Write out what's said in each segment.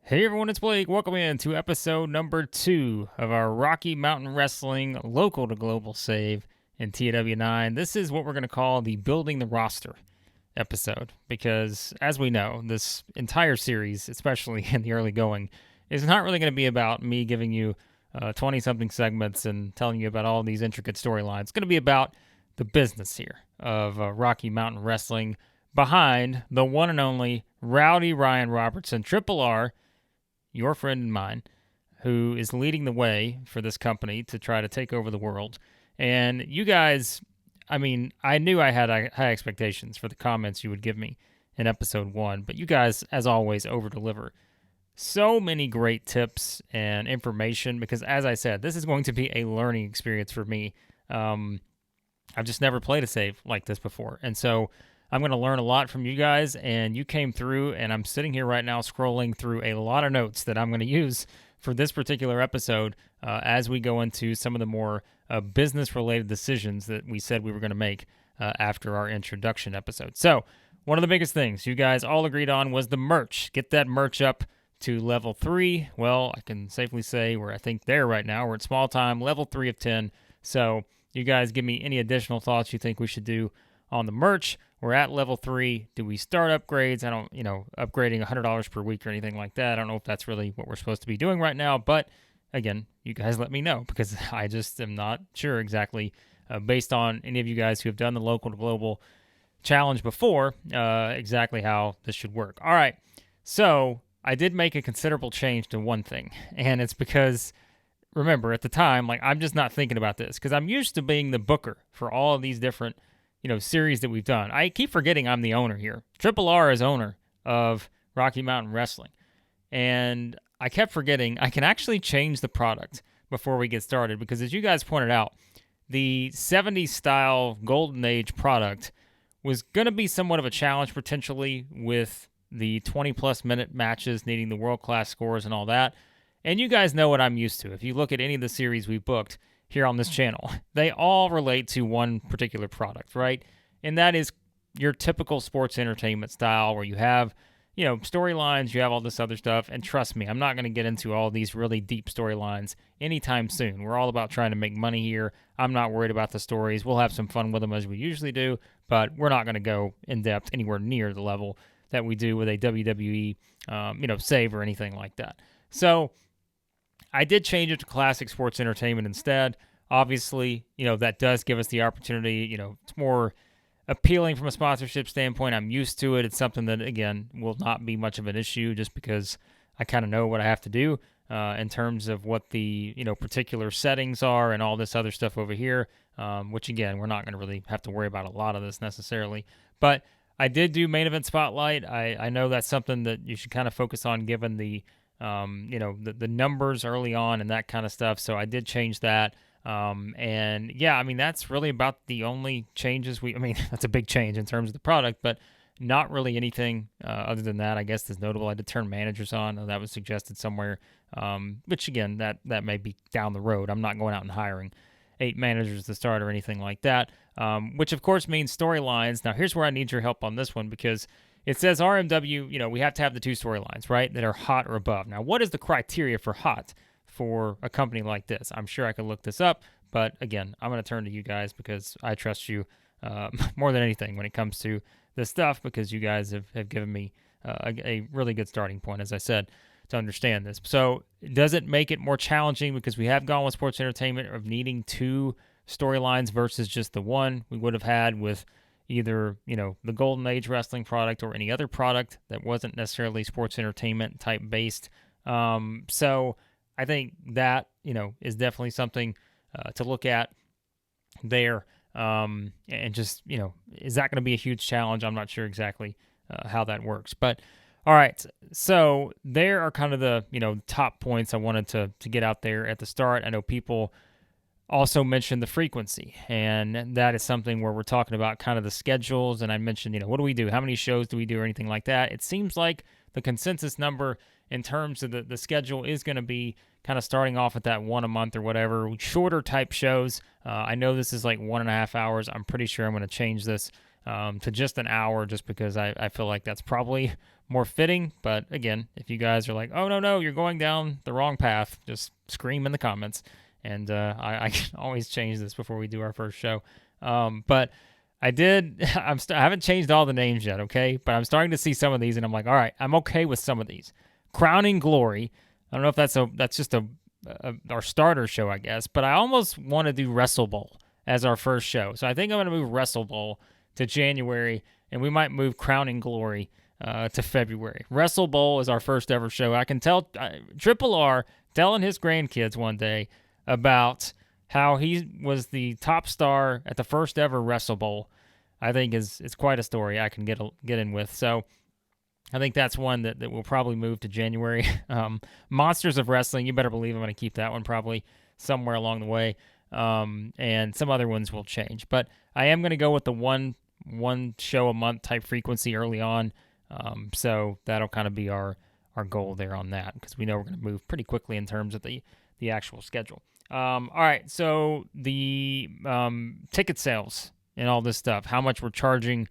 Hey everyone, it's Blake. Welcome in to episode number 2 of our Rocky Mountain Wrestling local to global save in TEW9. This is what we're going to call the Building the Roster episode because, as we know, this entire series, especially in the early going, is not really going to be about me giving you 20-something segments and telling you about all these intricate storylines. It's going to be about the business here of Rocky Mountain Wrestling behind the one and only Rowdy Ryan Robertson, Triple R, your friend and mine, who is leading the way for this company to try to take over the world. And you guys, I mean, I knew I had high expectations for the comments you would give me in episode 1, but you guys, as always, over-deliver. So many great tips and information because, as I said, this is going to be a learning experience for me. I've just never played a save like this before. And so I'm going to learn a lot from you guys, and you came through, and I'm sitting here right now scrolling through a lot of notes that I'm going to use for this particular episode as we go into some of the more business-related decisions that we said we were going to make after our introduction episode. So one of the biggest things you guys all agreed on was the merch. Get that merch up to level 3. Well, I can safely say we're, I think, there right now. We're at small time, level 3 of 10. So you guys give me any additional thoughts you think we should do on the merch. We're at level 3. Do we start upgrades? I don't, upgrading $100 per week or anything like that. I don't know if that's really what we're supposed to be doing right now. But again, you guys let me know because I just am not sure exactly based on any of you guys who have done the local to global challenge before exactly how this should work. All right. So I did make a considerable change to one thing, and it's because, remember, at the time, I'm just not thinking about this because I'm used to being the booker for all of these different series that we've done. I keep forgetting I'm the owner here. Triple R is owner of Rocky Mountain Wrestling. And I kept forgetting I can actually change the product before we get started because, as you guys pointed out, the 70s style Golden Age product was going to be somewhat of a challenge potentially with the 20-plus minute matches needing the world-class scores and all that. And you guys know what I'm used to. If you look at any of the series we've booked here on this channel, they all relate to one particular product, right? And that is your typical sports entertainment style where you have, storylines, you have all this other stuff. And trust me, I'm not going to get into all these really deep storylines anytime soon. We're all about trying to make money here. I'm not worried about the stories. We'll have some fun with them as we usually do, but we're not going to go in depth anywhere near the level that we do with a WWE, save or anything like that. So I did change it to classic sports entertainment instead. Obviously, that does give us the opportunity. It's more appealing from a sponsorship standpoint. I'm used to it. It's something that, again, will not be much of an issue just because I kind of know what I have to do in terms of what the, particular settings are and all this other stuff over here, which, again, we're not going to really have to worry about a lot of this necessarily. But I did do main event spotlight. I know that's something that you should kind of focus on given the the numbers early on and that kind of stuff. So I did change that. And yeah, that's really about the only changes that's a big change in terms of the product, but not really anything other than that. I guess that's notable. I did turn managers on. That was suggested somewhere, which again, that may be down the road. I'm not going out and hiring 8 managers to start or anything like that, which of course means storylines. Now here's where I need your help on this one because it says RMW, we have to have the 2 storylines, right, that are hot or above. Now, what is the criteria for hot for a company like this? I'm sure I could look this up, but again, I'm going to turn to you guys because I trust you more than anything when it comes to this stuff because you guys have given me a really good starting point, as I said, to understand this. So does it make it more challenging because we have gone with sports entertainment of needing 2 storylines versus just the one we would have had with either, the Golden Age wrestling product or any other product that wasn't necessarily sports entertainment type based. So I think that, is definitely something to look at there. And just, is that going to be a huge challenge? I'm not sure exactly how that works. But all right, so there are kind of the, top points I wanted to get out there at the start. I know people also mentioned the frequency, and that is something where we're talking about kind of the schedules, and I mentioned, what do we do? How many shows do we do or anything like that? It seems like the consensus number in terms of the schedule is going to be kind of starting off at that 1 a month or whatever, shorter type shows. I know this is like 1.5 hours. I'm pretty sure I'm going to change this to just an hour, just because I feel like that's probably more fitting. But again, if you guys are like, oh, no, you're going down the wrong path, just scream in the comments. And I can always change this before we do our first show. But I did. I haven't changed all the names yet, okay? But I'm starting to see some of these, and I'm like, all right, I'm okay with some of these. Crowning Glory. I don't know if that's just our starter show, I guess. But I almost want to do Wrestle Bowl as our first show. So I think I'm going to move Wrestle Bowl to January, and we might move Crowning Glory to February. Wrestle Bowl is our first ever show. I can tell Triple R telling his grandkids one day about how he was the top star at the first ever Wrestle Bowl, I think is quite a story I can get in with. So I think that's one that will probably move to January. Monsters of Wrestling, you better believe I'm going to keep that one probably somewhere along the way. And some other ones will change. But I am going to go with the one show a month type frequency early on. So that'll kind of be our goal there on that, because we know we're going to move pretty quickly in terms of the actual schedule. All right, so the ticket sales and all this stuff, how much we're charging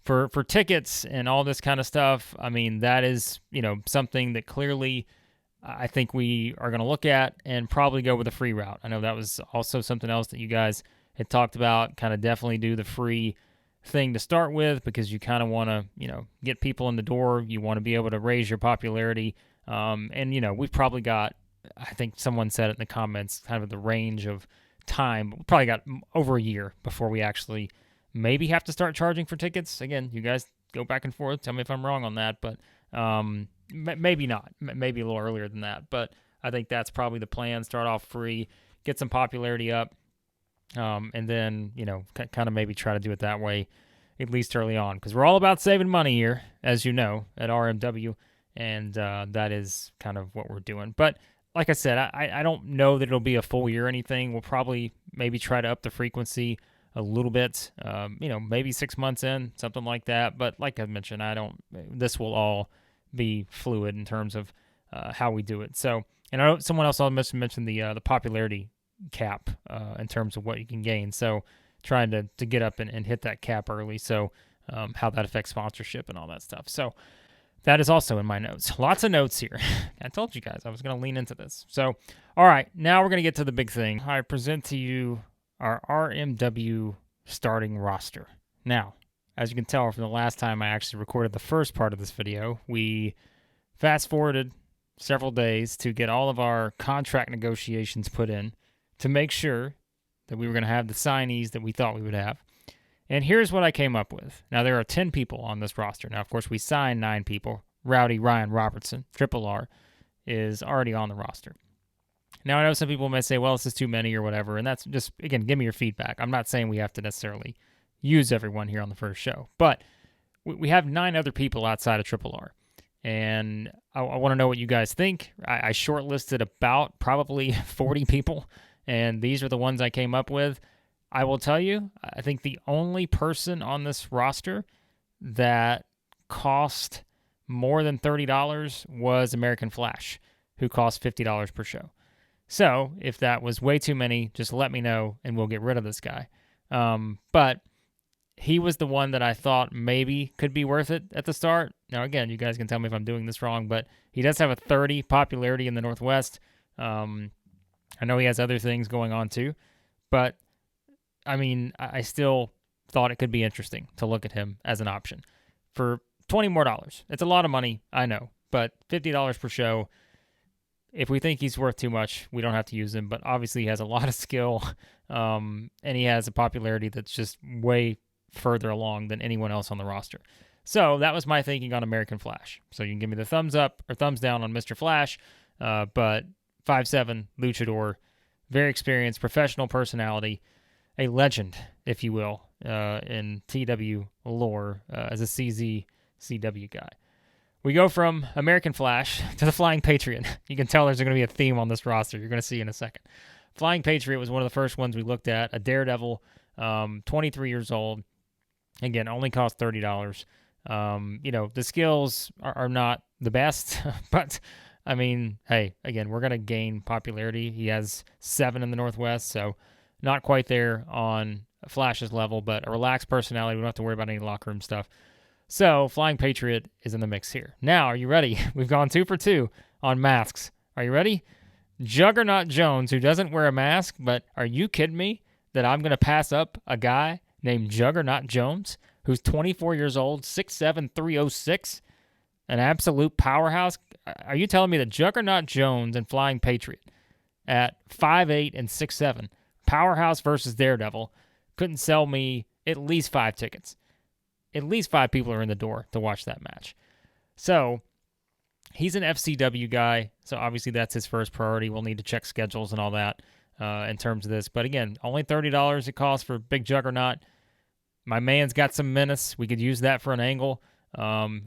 for tickets and all this kind of stuff. I mean, that is, something that clearly I think we are going to look at and probably go with a free route. I know that was also something else that you guys had talked about, kind of definitely do the free thing to start with, because you kind of want to, get people in the door. You want to be able to raise your popularity. And, we've probably got, I think someone said it in the comments, kind of the range of time. We probably got over a year before we actually maybe have to start charging for tickets. Again, you guys go back and forth. Tell me if I'm wrong on that, but maybe not. Maybe a little earlier than that. But I think that's probably the plan. Start off free, get some popularity up, and then, kind of maybe try to do it that way, at least early on, because we're all about saving money here, as you know, at RMW, and that is kind of what we're doing. But like I said, I don't know that it'll be a full year or anything. We'll probably maybe try to up the frequency a little bit, maybe 6 months in, something like that. But like I mentioned, this will all be fluid in terms of how we do it. So, and I know someone else mentioned the popularity cap in terms of what you can gain. So trying to get up and hit that cap early. So how that affects sponsorship and all that stuff. So that is also in my notes. Lots of notes here. I told you guys I was going to lean into this. So, all right, now we're going to get to the big thing. I present to you our RMW starting roster. Now, as you can tell from the last time I actually recorded the first part of this video, we fast-forwarded several days to get all of our contract negotiations put in to make sure that we were going to have the signees that we thought we would have. And here's what I came up with. Now, there are 10 people on this roster. Now, of course, we signed 9 people. Rowdy Ryan Robertson, Triple R, is already on the roster. Now, I know some people may say, well, this is too many or whatever, and that's just, again, give me your feedback. I'm not saying we have to necessarily use everyone here on the first show, but we have 9 other people outside of Triple R, and I want to know what you guys think. I shortlisted about probably 40 people, and these are the ones I came up with. I will tell you, I think the only person on this roster that cost more than $30 was American Flash, who cost $50 per show. So if that was way too many, just let me know and we'll get rid of this guy. But he was the one that I thought maybe could be worth it at the start. Now, again, you guys can tell me if I'm doing this wrong, but he does have a 30 popularity in the Northwest. I know he has other things going on too, but I mean, I still thought it could be interesting to look at him as an option for $20 more. It's a lot of money, I know, but $50 per show. If we think he's worth too much, we don't have to use him, but obviously he has a lot of skill, and he has a popularity that's just way further along than anyone else on the roster. So that was my thinking on American Flash. So you can give me the thumbs up or thumbs down on Mr. Flash, but 5'7", luchador, very experienced, professional personality, a legend, if you will, in TEW lore as a CZCW guy. We go from American Flash to the Flying Patriot. You can tell there's going to be a theme on this roster. You're going to see in a second. Flying Patriot was one of the first ones we looked at, a daredevil, 23 years old. Again, only cost $30. The skills are not the best, but I mean, hey, again, we're going to gain popularity. He has 7 in the Northwest, so not quite there on Flash's level, but a relaxed personality. We don't have to worry about any locker room stuff. So Flying Patriot is in the mix here. Now, are you ready? We've gone 2 for 2 on masks. Are you ready? Juggernaut Jones, who doesn't wear a mask, but are you kidding me that I'm going to pass up a guy named Juggernaut Jones, who's 24 years old, 6'7", 306, an absolute powerhouse? Are you telling me that Juggernaut Jones and Flying Patriot at 5'8" and 6'7", powerhouse versus Daredevil, couldn't sell me at least 5 tickets? At least 5 people are in the door to watch that match. So he's an FCW guy, so obviously that's his first priority. We'll need to check schedules and all that in terms of this. But again, only $30 it costs for Big Juggernaut. My man's got some menace. We could use that for an angle.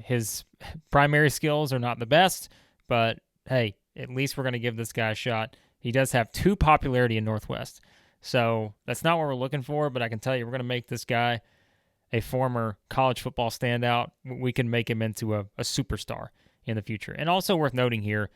His primary skills are not the best, but hey, at least we're going to give this guy a shot. He does have 2 popularity in Northwest. So that's not what we're looking for, but I can tell you we're going to make this guy a former college football standout. We can make him into a superstar in the future. And also worth noting here,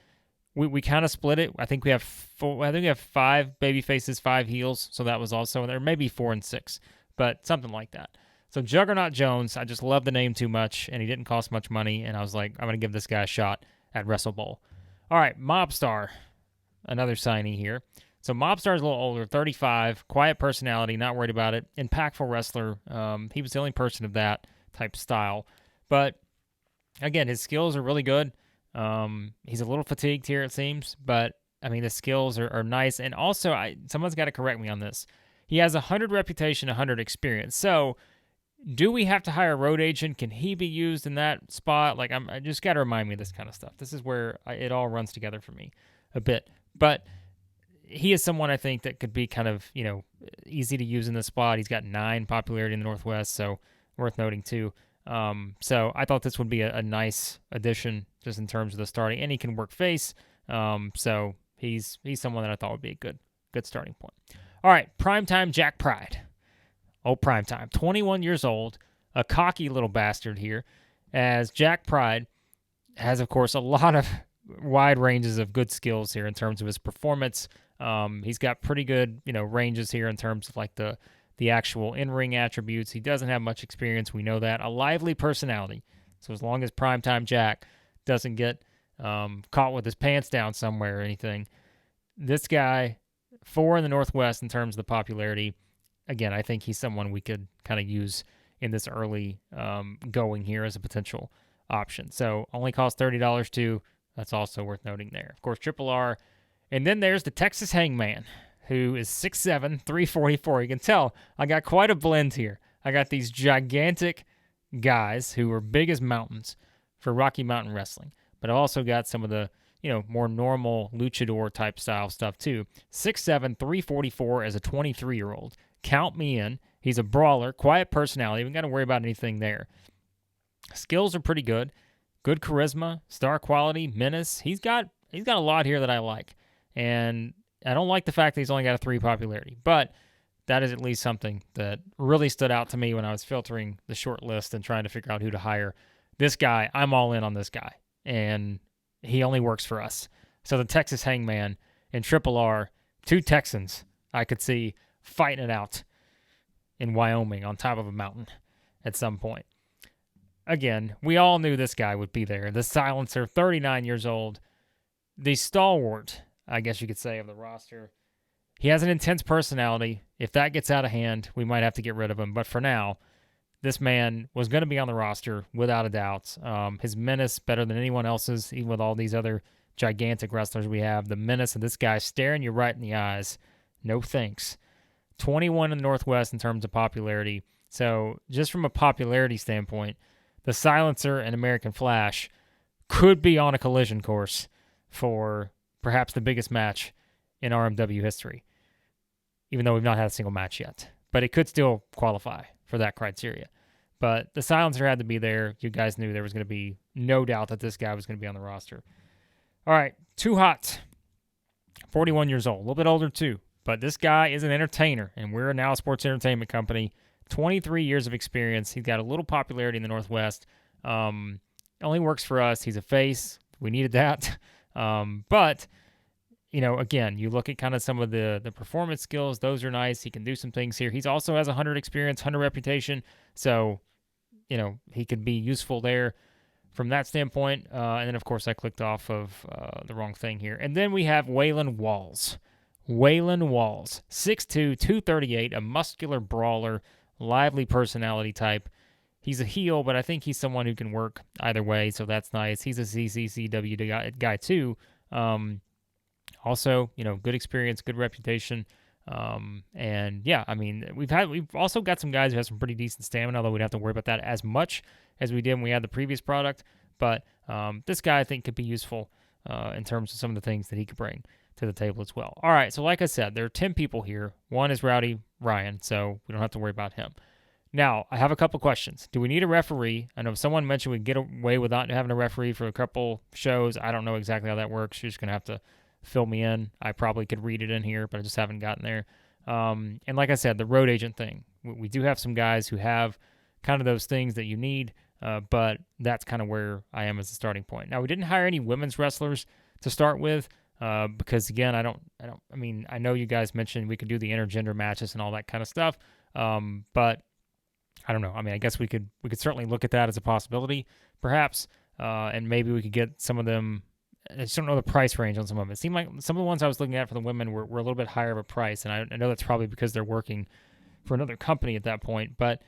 we kind of split it. I think we have 5 baby faces, 5 heels. So that was also in there, maybe 4 and 6, but something like that. So Juggernaut Jones, I just love the name too much, and he didn't cost much money. And I was like, I'm going to give this guy a shot at Wrestle Bowl. All right, Mobstar, another signee here. So Mobstar is a little older, 35, quiet personality, not worried about it, impactful wrestler. He was the only person of that type style. But, again, his skills are really good. He's a little fatigued here, it seems. But, I mean, the skills are nice. And also, someone's got to correct me on this. He has 100 reputation, 100 experience. So, do we have to hire a road agent? Can he be used in that spot? Like, I just got to remind me of this kind of stuff. This is where it all runs together for me a bit. But he is someone I think that could be kind of, easy to use in this spot. He's got 9 popularity in the Northwest, so worth noting too. So I thought this would be a nice addition just in terms of the starting, and he can work face. So he's someone that I thought would be a good starting point. All right, Primetime Jack Pride. Oh, Primetime, 21 years old, a cocky little bastard here, as Jack Pride has, of course, a lot of wide ranges of good skills here in terms of his performance. He's got pretty good, ranges here in terms of like the actual in-ring attributes. He doesn't have much experience. We know that. A lively personality. So as long as Primetime Jack doesn't get caught with his pants down somewhere or anything, this guy, 4 in the Northwest in terms of the popularity. Again, I think he's someone we could kind of use in this early going here as a potential option. So only costs $30 too. That's also worth noting there. Of course, Triple R. And then there's the Texas Hangman, who is 6'7", 344. You can tell I got quite a blend here. I got these gigantic guys who are big as mountains for Rocky Mountain Wrestling. But I also got some of the, more normal luchador type style stuff too. 6'7", 344 as a 23-year-old. Count me in. He's a brawler, quiet personality. We got to worry about anything there. Skills are pretty good. Good charisma, star quality, menace. He's got a lot here that I like. And I don't like the fact that he's only got a 3 popularity, but that is at least something that really stood out to me when I was filtering the short list and trying to figure out who to hire. This guy, I'm all in on this guy, and he only works for us. So the Texas Hangman and Triple R, 2 Texans I could see fighting it out in Wyoming on top of a mountain at some point. Again, we all knew this guy would be there. The silencer, 39 years old, the stalwart, I guess you could say, of the roster. He has an intense personality. If that gets out of hand, we might have to get rid of him. But for now, this man was going to be on the roster without a doubt. His menace better than anyone else's, even with all these other gigantic wrestlers we have. The menace of this guy staring you right in the eyes. No thanks. 21 in the Northwest in terms of popularity. So just from a popularity standpoint, the Silencer and American Flash could be on a collision course for perhaps the biggest match in RMW history, even though we've not had a single match yet. But it could still qualify for that criteria. But the Silencer had to be there. You guys knew there was going to be no doubt that this guy was going to be on the roster. All right, Too Hot, 41 years old, a little bit older too. But this guy is an entertainer, and we're now a sports entertainment company. 23 years of experience. He's got a little popularity in the Northwest. Only works for us. He's a face. We needed that. But again, you look at kind of some of the performance skills. Those are nice. He can do some things here. He's also has 100 experience, 100 reputation. So, he could be useful there from that standpoint. And then, of course, I clicked off of the wrong thing here. And then we have Whan Walls. Whan Walls, 6'2", 238, a muscular brawler, lively personality type. He's a heel, but I think he's someone who can work either way, so that's nice. He's a CCCW guy too. Also, good experience, good reputation. And yeah, I mean, we've also got some guys who have some pretty decent stamina, although we'd have to worry about that as much as we did when we had the previous product. But this guy I think could be useful in terms of some of the things that he could bring to the table as well. All right, so like I said, there are 10 people here. One is Rowdy Ryan, so we don't have to worry about him. Now, I have a couple questions. Do we need a referee? I know someone mentioned we get away without having a referee for a couple shows. I don't know exactly how that works. You're just going to have to fill me in. I probably could read it in here, but I just haven't gotten there. And like I said, the road agent thing. We do have some guys who have kind of those things that you need, but that's kind of where I am as a starting point. Now, we didn't hire any women's wrestlers to start with because, again, I know you guys mentioned we could do the intergender matches and all that kind of stuff, but I don't know. I mean, I guess we could certainly look at that as a possibility, perhaps, and maybe we could get some of them. I just don't know the price range on some of them. It seemed like some of the ones I was looking at for the women were a little bit higher of a price, and I know that's probably because they're working for another company at that point, but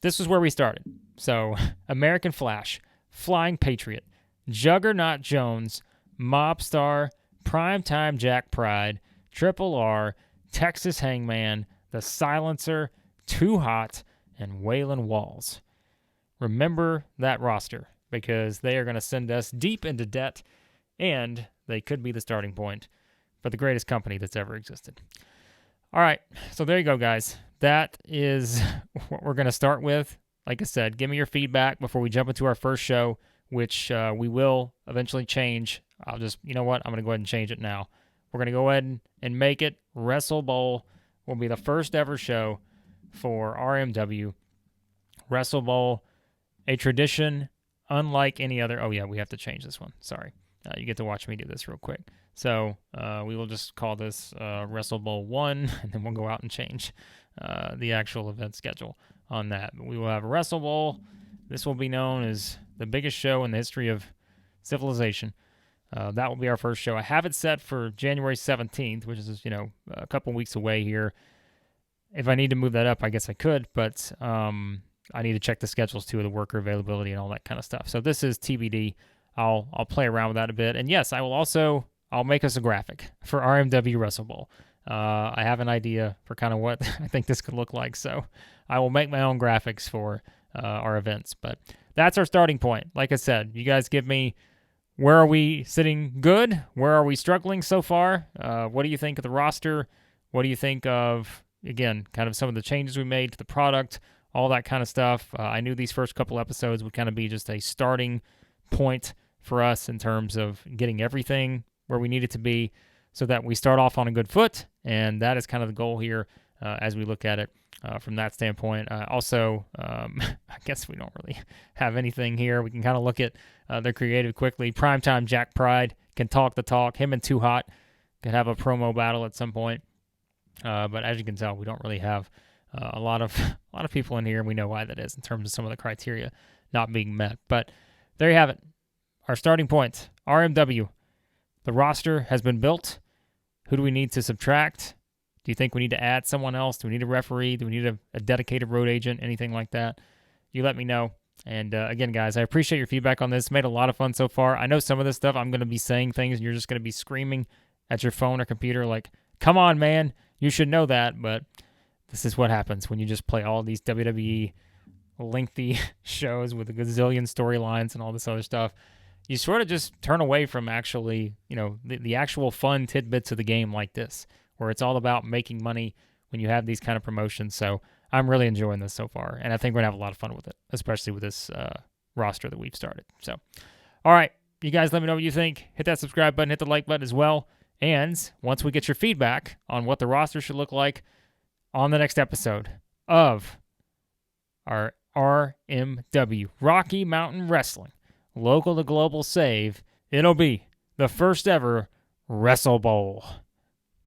this is where we started. So, American Flash, Flying Patriot, Juggernaut Jones, Mobstar, Primetime Jack Pride, Triple R, Texas Hangman, The Silencer, Too Hot, and Whan Walls. Remember that roster, because they are going to send us deep into debt, and they could be the starting point for the greatest company that's ever existed. All right, so there you go, guys. That is what we're going to start with. Like I said, give me your feedback before we jump into our first show, which we will eventually change. I'll just, I'm going to go ahead and change it now. We're going to go ahead and make it Wrestle Bowl. Will be the first ever show for RMW. Wrestle Bowl, a tradition unlike any other. Oh, yeah, we have to change this one. Sorry. You get to watch me do this real quick. So we will just call this Wrestle Bowl 1, and then we'll go out and change the actual event schedule on that. But we will have a Wrestle Bowl. This will be known as the biggest show in the history of civilization. That will be our first show. I have it set for January 17th, which is, a couple weeks away here. If I need to move that up, I guess I could, but I need to check the schedules too, the worker availability and all that kind of stuff. So this is TBD. I'll play around with that a bit. And yes, I'll make us a graphic for RMW Wrestle Bowl. I have an idea for kind of what I think this could look like, so I will make my own graphics for our events. But that's our starting point. Like I said, you guys give me, where are we sitting good? Where are we struggling so far? What do you think of the roster? What do you think of, again, kind of some of the changes we made to the product, all that kind of stuff? I knew these first couple episodes would kind of be just a starting point for us in terms of getting everything where we need it to be so that we start off on a good foot, and that is kind of the goal here as we look at it from that standpoint. Also, I guess we don't really have anything here. We can kind of look at their creative quickly. Primetime Jack Pride can talk the talk. Him and Too Hot can have a promo battle at some point. But as you can tell, we don't really have a lot of people in here, and we know why that is in terms of some of the criteria not being met. But there you have it. Our starting point, RMW. The roster has been built. Who do we need to subtract? Do you think we need to add someone else? Do we need a referee? Do we need a dedicated road agent? Anything like that? You let me know. And again, guys, I appreciate your feedback on this. Made a lot of fun so far. I know some of this stuff I'm going to be saying things and you're just going to be screaming at your phone or computer like, come on, man, you should know that. But this is what happens when you just play all these WWE lengthy shows with a gazillion storylines and all this other stuff. You sort of just turn away from actually, the actual fun tidbits of the game like this, where it's all about making money when you have these kind of promotions. So I'm really enjoying this so far, and I think we're going to have a lot of fun with it, especially with this roster that we've started. So, all right, you guys let me know what you think. Hit that subscribe button, hit the like button as well. And once we get your feedback on what the roster should look like on the next episode of our RMW, Rocky Mountain Wrestling, local to global save, it'll be the first ever Wrestle Bowl.